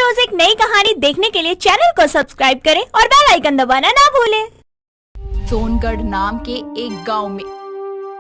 रोज एक नई कहानी देखने के लिए चैनल को सब्सक्राइब करें और बेल आइकन दबाना ना भूलें। सोनगढ़ नाम के एक गांव में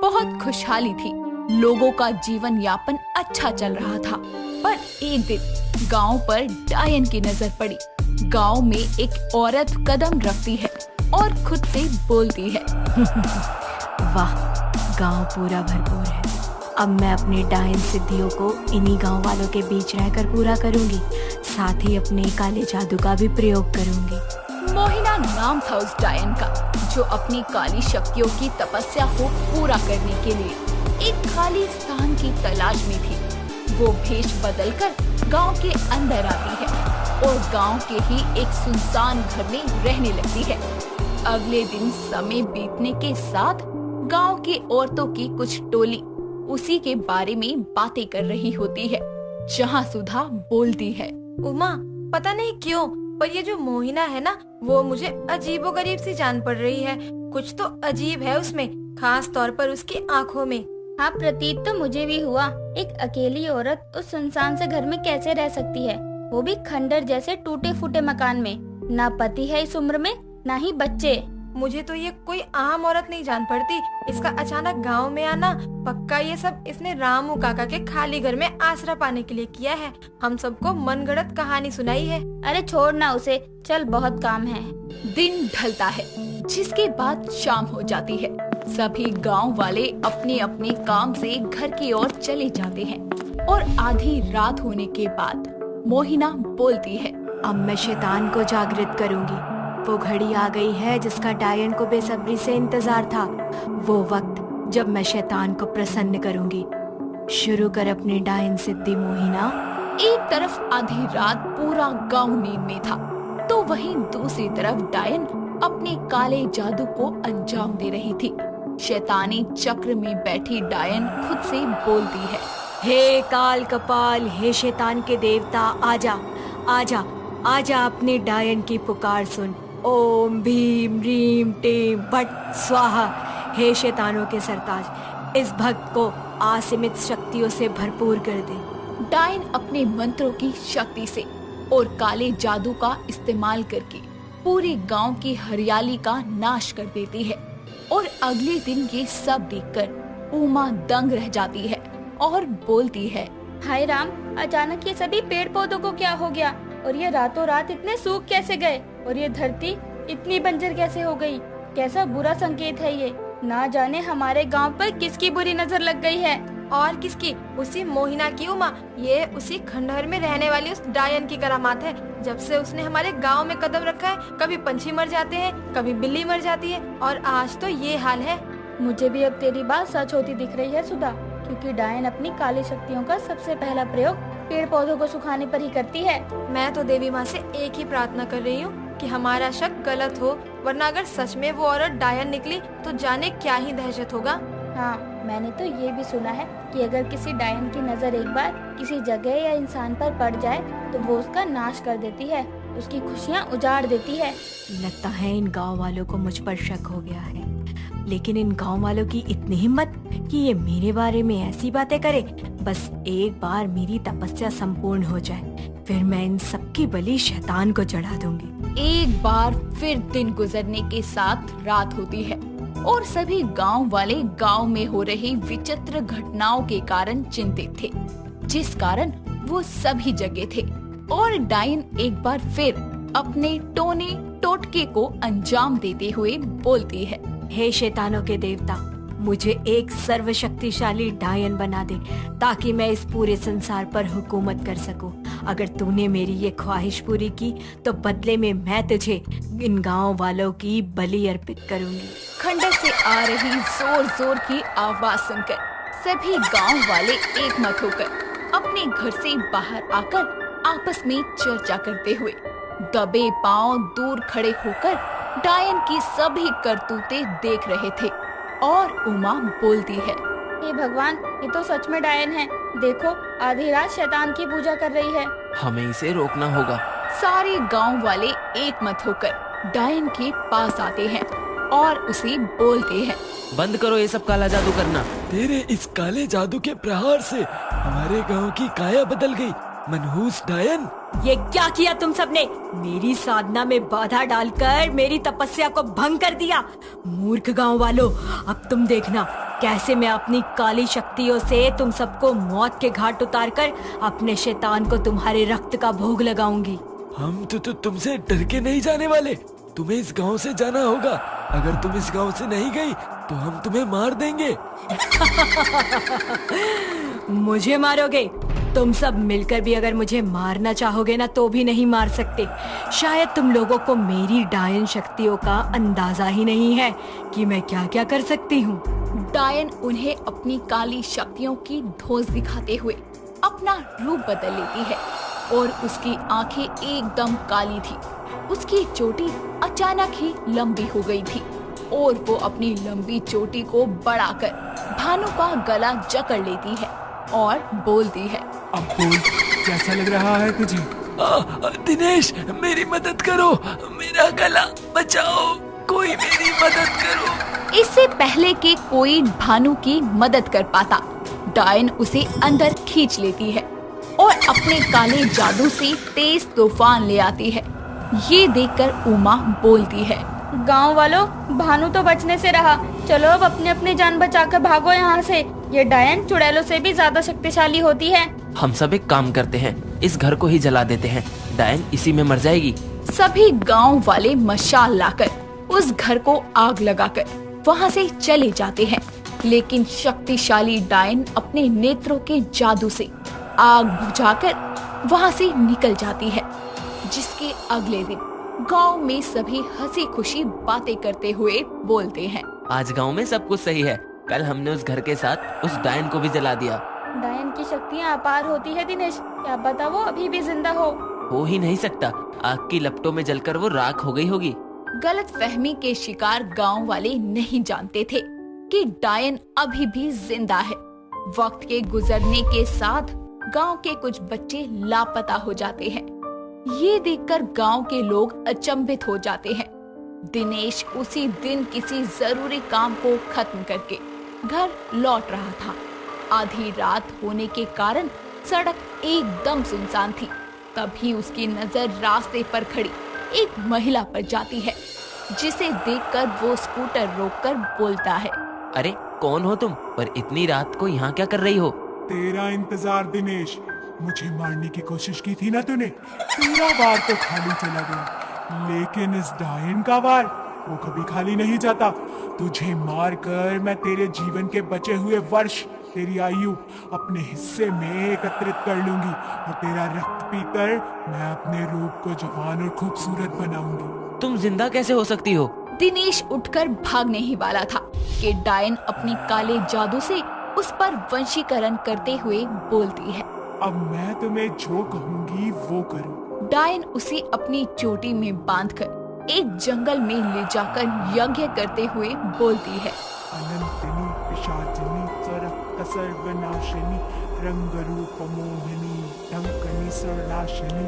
बहुत खुशहाली थी। लोगों का जीवन यापन अच्छा चल रहा था, पर एक दिन गांव पर डायन की नजर पड़ी। गांव में एक औरत कदम रखती है और खुद से बोलती है, वाह, गांव पूरा भरपूर है। अब मैं अपनी डायन सिद्धियों को इन्हीं गांव वालों के बीच रहकर पूरा करूंगी, साथ ही अपने काले जादू का भी प्रयोग करूंगी। मोहिना नाम था उस डायन का, जो अपनी काली शक्तियों की तपस्या को पूरा करने के लिए एक खाली स्थान की तलाश में थी। वो भेष बदलकर गांव के अंदर आती है और गांव के ही एक सुनसान घर में रहने लगती है। अगले दिन समय बीतने के साथ गांव की औरतों की कुछ टोली उसी के बारे में बातें कर रही होती है, जहां सुधा बोलती है, उमा, पता नहीं क्यों पर ये जो मोहिना है ना, वो मुझे अजीबोगरीब सी जान पड़ रही है। कुछ तो अजीब है उसमें, खास तौर पर उसकी आँखों में। हाँ, प्रतीत तो मुझे भी हुआ। एक अकेली औरत उस सुनसान से घर में कैसे रह सकती है, वो भी खंडर जैसे टूटे फूटे मकान में। ना पति है इस उम्र में, ना ही बच्चे। मुझे तो ये कोई आम औरत नहीं जान पड़ती। इसका अचानक गांव में आना, पक्का ये सब इसने रामू काका के खाली घर में आसरा पाने के लिए किया है। हम सबको मनगढ़ंत कहानी सुनाई है। अरे छोड़ ना उसे, चल बहुत काम है। दिन ढलता है, जिसके बाद शाम हो जाती है। सभी गांव वाले अपने अपने काम से घर की ओर चले जाते हैं और आधी रात होने के बाद मोहिना बोलती है, अब मैं शैतान को जागृत करूंगी। वो घड़ी आ गई है जिसका डायन को बेसब्री से इंतजार था। वो वक्त जब मैं शैतान को प्रसन्न करूंगी। शुरू कर अपनी डायन सिद्धि मोहिना। एक तरफ आधी रात पूरा गांव नींद में था, तो वहीं दूसरी तरफ डायन अपने काले जादू को अंजाम दे रही थी। शैतानी चक्र में बैठी डायन खुद से बोलती है, हे काल कपाल, हे शैतान के देवता, आजा आजा आजा, अपनी डायन की पुकार सुन। ओम भीम रीम टीम भट स्वाहा। हे शैतानों के सरताज, इस भक्त को असीमित शक्तियों से भरपूर कर दे। डायन अपने मंत्रों की शक्ति से और काले जादू का इस्तेमाल करके पूरे गांव की हरियाली का नाश कर देती है। और अगले दिन ये सब देखकर उमा दंग रह जाती है और बोलती है, हाय राम, अचानक ये सभी पेड़ पौधों को क्या हो गया, और ये रातों रात इतने सूख कैसे गए, और ये धरती इतनी बंजर कैसे हो गई। कैसा बुरा संकेत है ये। ना जाने हमारे गांव पर किसकी बुरी नजर लग गई है। और किसकी? उसी मोहिना की उमा। ये उसी खंडहर में रहने वाली उस डायन की करामात है। जब से उसने हमारे गांव में कदम रखा है, कभी पंछी मर जाते हैं, कभी बिल्ली मर जाती है, और आज तो ये हाल है। मुझे भी अब तेरी बात सच होती दिख रही है सुधा, क्योंकि डायन अपनी काली शक्तियों का सबसे पहला प्रयोग पेड़ पौधों को सुखाने पर ही करती है। मैं तो देवी माँ से एक ही प्रार्थना कर रही हूँ कि हमारा शक गलत हो, वरना अगर सच में वो औरत डायन निकली तो जाने क्या ही दहशत होगा। हाँ, मैंने तो ये भी सुना है कि अगर किसी डायन की नजर एक बार किसी जगह या इंसान पर पड़ जाए तो वो उसका नाश कर देती है, उसकी खुशियाँ उजाड़ देती है। लगता है इन गांव वालों को मुझ पर शक हो गया है, लेकिन इन गांव वालों की इतनी हिम्मत कि ये मेरे बारे में ऐसी बातें करे। बस एक बार मेरी तपस्या संपूर्ण हो जाए, फिर मैं इन सबकी बलि शैतान को चढ़ा दूंगी। एक बार फिर दिन गुजरने के साथ रात होती है और सभी गांव वाले गांव में हो रही विचित्र घटनाओं के कारण चिंतित थे, जिस कारण वो सभी जगह थे। और डायन एक बार फिर अपने टोने टोटके को अंजाम देते हुए बोलती है, हे शैतानों के देवता, मुझे एक सर्वशक्तिशाली डायन बना दे, ताकि मैं इस पूरे संसार पर हुकूमत कर सकूं। अगर तूने मेरी ये ख्वाहिश पूरी की तो बदले में मैं तुझे इन गांव वालों की बलि अर्पित करूंगी। खंडर से आ रही जोर जोर की आवाज सुनकर सभी गांव वाले एकमत होकर अपने घर से बाहर आकर आपस में चर्चा करते हुए दबे पांव दूर खड़े होकर डायन की सभी करतूतें देख रहे थे। और उमा बोलती है, हे भगवान, ये तो सच में डायन है। देखो, आधी रात शैतान की पूजा कर रही है। हमें इसे रोकना होगा। सारे गांव वाले एकमत होकर डायन के पास आते हैं और उसे बोलते हैं, बंद करो ये सब काला जादू करना। तेरे इस काले जादू के प्रहार से हमारे गांव की काया बदल गई। मनहूस डायन। ये क्या किया तुम सबने? मेरी साधना में बाधा डालकर मेरी तपस्या को भंग कर दिया। मूर्ख गांव वालों, अब तुम देखना कैसे मैं अपनी काली शक्तियों से तुम सबको मौत के घाट उतारकर अपने शैतान को तुम्हारे रक्त का भोग लगाऊंगी। हम तो तुमसे डर के नहीं जाने वाले। तुम्हें इस गांव से जाना होगा। अगर तुम इस गांव से नहीं गई तो हम तुम्हें मार देंगे। मुझे मारोगे? तुम सब मिलकर भी अगर मुझे मारना चाहोगे ना तो भी नहीं मार सकते। शायद तुम लोगों को मेरी डायन शक्तियों का अंदाजा ही नहीं है कि मैं क्या क्या कर सकती हूँ। डायन उन्हें अपनी काली शक्तियों की धौंस दिखाते हुए अपना रूप बदल लेती है और उसकी आंखें एकदम काली थी। उसकी चोटी अचानक ही लंबी हो गई थी और वो अपनी लंबी चोटी को बढ़ाकर भानु का गला जकड़ लेती है और बोलती है, अब बोल, कैसा लग रहा है तुझे? दिनेश, मेरी मदद करो, मेरा गला बचाओ, कोई मेरी मदद करो। इससे पहले कि कोई भानु की मदद कर पाता, डायन उसे अंदर खींच लेती है और अपने काले जादू से तेज तूफान ले आती है। ये देखकर उमा बोलती है, गांव वालों, भानु तो बचने से रहा। चलो अब अपने अपने जान बचाकर भागो यहाँ से। ये डायन चुड़ैलों से भी ज्यादा शक्तिशाली होती है। हम सब एक काम करते हैं, इस घर को ही जला देते हैं। डायन इसी में मर जाएगी। सभी गांव वाले मशाल लाकर उस घर को आग लगाकर वहाँ से चले जाते हैं। लेकिन शक्तिशाली डायन अपने नेत्रों के जादू से आग बुझाकर वहाँ से निकल जाती है। जिसके अगले दिन गांव में सभी हंसी खुशी बातें करते हुए बोलते हैं, आज गांव में सब कुछ सही है। कल हमने उस घर के साथ उस डायन को भी जला दिया। डायन की शक्तियाँ अपार होती है दिनेश, क्या पता वो अभी भी जिंदा हो ही नहीं सकता। आग की लपटों में जलकर वो राख हो गई होगी। गलत फहमी के शिकार गांव वाले नहीं जानते थे कि डायन अभी भी जिंदा है। वक्त के गुजरने के साथ गांव के कुछ बच्चे लापता हो जाते हैं। ये देखकर गांव के लोग अचंभित हो जाते हैं। दिनेश उसी दिन किसी जरूरी काम को खत्म करके घर लौट रहा था। आधी रात होने के कारण सड़क एकदम सुनसान थी। तभी उसकी नजर रास्ते पर खड़ी एक महिला पर जाती है, जिसे देखकर वो स्कूटर रोककर बोलता है, अरे कौन हो तुम? पर इतनी रात को यहाँ क्या कर रही हो? तेरा इंतजार दिनेश। मुझे मारने की कोशिश की थी ना तूने? तेरा वार तो खाली चला गया, लेकिन इस डायन का वार वो कभी खाली नहीं जाता। तुझे मारकर मैं तेरे जीवन के बचे हुए वर्ष, तेरी आयु अपने हिस्से में एकत्रित कर लूंगी और तेरा रक्त पीकर मैं अपने रूप को जवान और खूबसूरत बनाऊंगी। तुम जिंदा कैसे हो सकती हो? दिनेश उठकर भागने ही वाला था कि डायन अपनी काले जादू से उस पर वंशीकरण करते हुए बोलती है, अब मैं तुम्हें जो कहूंगी वो करो। डायन उसे अपनी चोटी में बांधकर एक जंगल में ले जाकर यज्ञ करते हुए बोलती है, अनंतिनी पिशाचिनी सरक सर्वनाशिनी रंग रूप मोहिनी ढंकनी सर्वनाशिनी।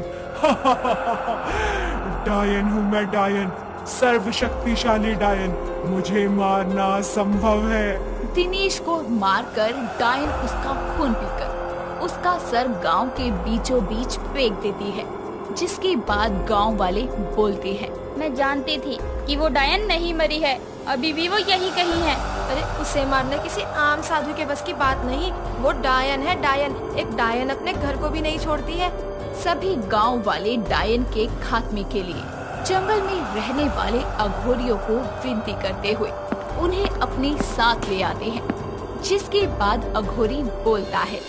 डायन हूँ मैं, डायन, सर्वशक्तिशाली डायन। मुझे मारना संभव है। दिनेश को मारकर डायन उसका खून पीकर उसका सर गांव के बीचों बीच फेंक देती है। जिसके बाद गांव वाले बोलते हैं, मैं जानती थी कि वो डायन नहीं मरी है, अभी भी वो यही कहीं है। अरे उसे मारना किसी आम साधु के बस की बात नहीं। वो डायन है, डायन। एक डायन अपने घर को भी नहीं छोड़ती है। सभी गांव वाले डायन के खात्मे के लिए जंगल में रहने वाले अघोरियों को विनती करते हुए उन्हें अपने साथ ले आते हैं। जिसके बाद अघोरी बोलता है,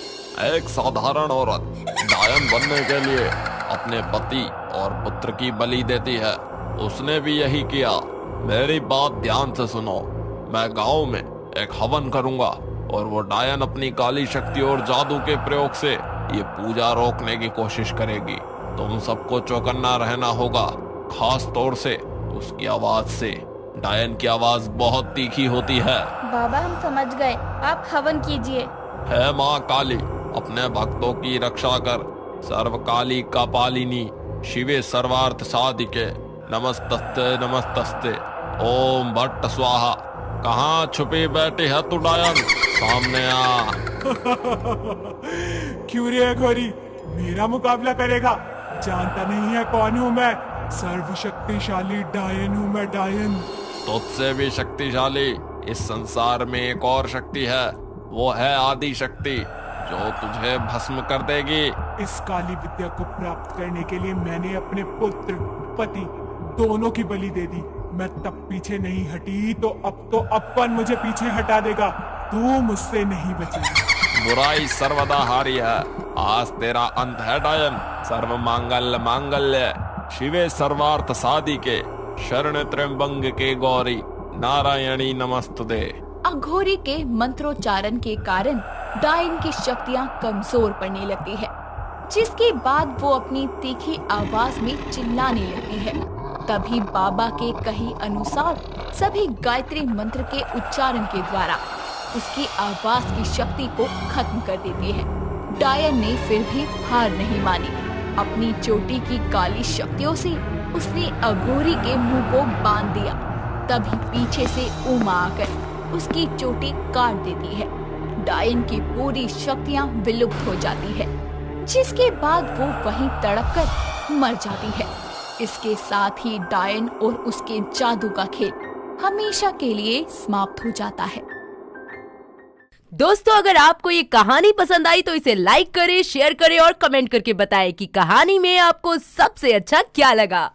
एक साधारण औरत डायन बनने के लिए अपने पति और पुत्र की बलि देती है। उसने भी यही किया। मेरी बात ध्यान से सुनो। मैं गांव में एक हवन करूंगा और वो डायन अपनी काली शक्ति और जादू के प्रयोग से ये पूजा रोकने की कोशिश करेगी। तुम सबको चौकन्ना रहना होगा, खास तौर से उसकी आवाज से। डायन की आवाज बहुत तीखी होती है। बाबा हम समझ गए, आप हवन कीजिए। है माँ काली, अपने भक्तों की रक्षा कर। सर्वकाली कपालिनी शिवे सर्वार्थ साधिके नमस्तस्ते नमस्तस्ते ओम भट्ट स्वाहा। कहाँ छुपी बैठी है तू डायन? सामने आ। क्यों रे घोरी, मेरा मुकाबला करेगा? जानता नहीं है कौन हूँ मैं? सर्वशक्तिशाली डायन हूँ मैं, डायन। तुझसे भी शक्तिशाली इस संसार में एक और शक्ति है, वो है आदि शक्ति, जो तुझे भस्म कर देगी। इस काली विद्या को प्राप्त करने के लिए मैंने अपने पुत्र पति दोनों की बलि दे दी। मैं तब पीछे नहीं हटी तो अब कौन मुझे पीछे हटा देगा? तू मुझसे नहीं बचेगा। बुराई सर्वदा हारी है, आज तेरा अंत है डायन। सर्व मांगल्य मांगल्य शिवे सर्वार्थ साधिके शरण त्र्यंबक के गौरी नारायणी नमस्तुते। अघोरी के मंत्रोच्चारण के कारण डायन की शक्तियां कमजोर पड़ने लगती है, जिसके बाद वो अपनी तीखी आवाज में चिल्लाने लगती है। तभी बाबा के कहे अनुसार सभी गायत्री मंत्र के उच्चारण के द्वारा उसकी आवाज की शक्ति को खत्म कर देती है। डायन ने फिर भी हार नहीं मानी। अपनी चोटी की काली शक्तियों से उसने अघोरी के मुंह को बांध दिया। तभी पीछे से उमा आकर उसकी चोटी काट देती है। डायन की पूरी शक्तियां विलुप्त हो जाती है, जिसके बाद वो वहीं तड़पकर मर जाती है। इसके साथ ही डायन और उसके जादू का खेल हमेशा के लिए समाप्त हो जाता है। दोस्तों, अगर आपको ये कहानी पसंद आई तो इसे लाइक करें, शेयर करें और कमेंट करके बताएं कि कहानी में आपको सबसे अच्छा क्या लगा।